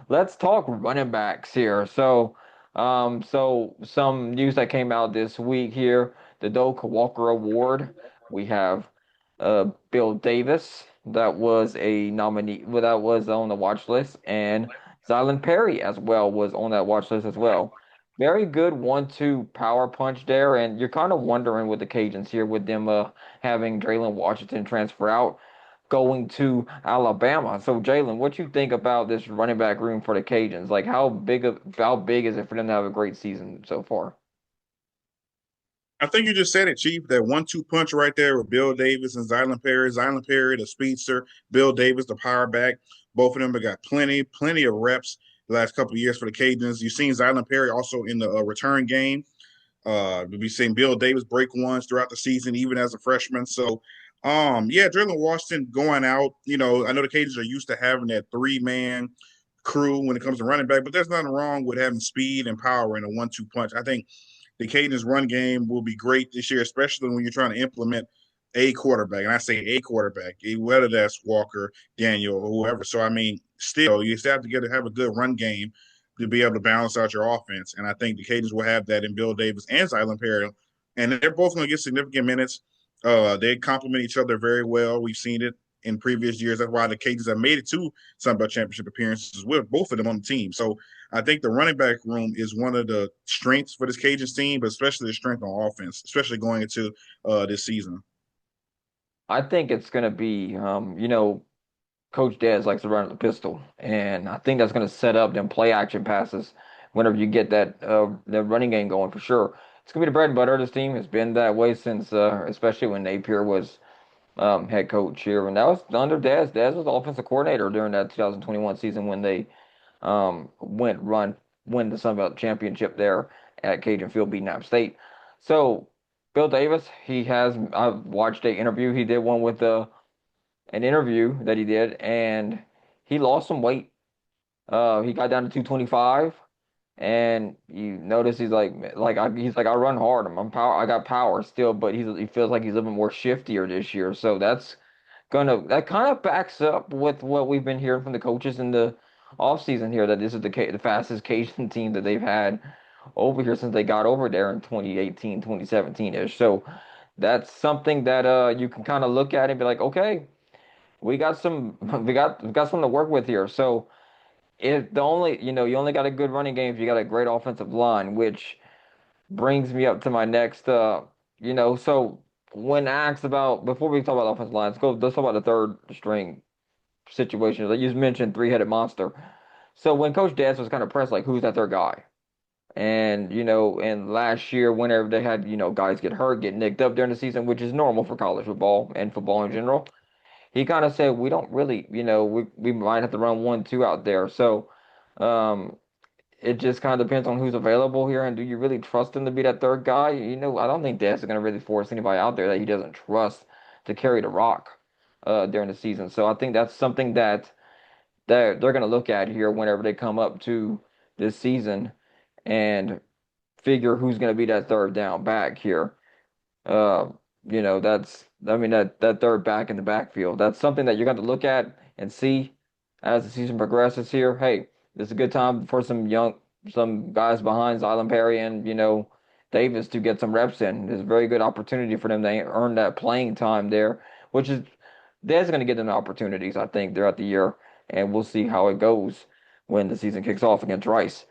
let's talk running backs here. So some news that came out this week here, the Doak Walker Award. We have Bill Davis, that was a nominee, well, that was on the watch list, and Zylan Perry as well was on that watch list as well. Very good 1-2 power punch there, and you're kind of wondering with the Cajuns here with them having Draylen Washington transfer out, going to Alabama. So Jalen, what you think about this running back room for the Cajuns? Like how big is it for them to have a great season so far? I think you just said it, Chief. That 1-2 punch right there with Bill Davis and Zylan Perry. Zylan Perry, the speedster. Bill Davis, the power back. Both of them have got plenty of reps the last couple of years for the Cajuns. You've seen Zylan Perry also in the return game. We've seen Bill Davis break ones throughout the season, even as a freshman. So, yeah, Draylen Washington going out. I know the Cajuns are used to having that three-man crew when it comes to running back, but there's nothing wrong with having speed and power in a 1-2 punch. I think the Cajuns run game will be great this year, especially when you're trying to implement a quarterback. And I say a quarterback, whether that's Walker, Daniel, or whoever. So I mean, still you still have to have a good run game to be able to balance out your offense. And I think the Cajuns will have that in Bill Davis and Zylan Perry. And they're both going to get significant minutes. They complement each other very well. We've seen it in previous years. That's why the Cajuns have made it to Sun Belt Championship appearances with both of them on the team. So I think the running back room is one of the strengths for this Cajuns team, but especially the strength on offense, especially going into this season. I think it's gonna be Coach Dez likes to run the pistol, and I think that's gonna set up them play action passes whenever you get that running game going for sure. It's gonna be the bread and butter of this team. It's been that way since especially when Napier was head coach here, and that was under Dez. Dez was the offensive coordinator during that 2021 season when they win the Sun Belt Championship there at Cajun Field, beating App State. So Bill Davis, I've watched a interview he did one with an interview that he did, and he lost some weight. He got down to 225, and you notice he's like I run hard. I'm power. I got power still, but he feels like he's a little bit more shiftier this year. So that kind of backs up with what we've been hearing from the coaches in the offseason here, that this is the fastest Cajun team that they've had over here since they got over there in 2018, 2017-ish. So that's something that you can kind of look at and be like, okay, we got some we got something to work with here. So if the only you only got a good running game if you got a great offensive line, which brings me up to my next so when asked about, before we talk about offensive line, let's talk about the third string situation. Like you mentioned, three-headed monster. So when Coach Dance was kind of pressed, like, who's that third guy? And last year, whenever they had, guys get hurt, get nicked up during the season, which is normal for college football and football in general, he kind of said, we don't really, we might have to run 1-2 out there. So, um, it just kind of depends on who's available here, and do you really trust him to be that third guy? I don't think Des is going to really force anybody out there that he doesn't trust to carry the rock during the season. So I think that's something that they're going to look at here whenever they come up to this season and figure who's going to be that third down back here. Uh, that's I mean that third back in the backfield. That's something that you're going to look at and see as the season progresses here. Hey, this is a good time for some guys behind Zylan Perry and Davis to get some reps in. It's a very good opportunity for them to earn that playing time there, which is there's going to get them opportunities, I think, throughout the year, and we'll see how it goes when the season kicks off against Rice.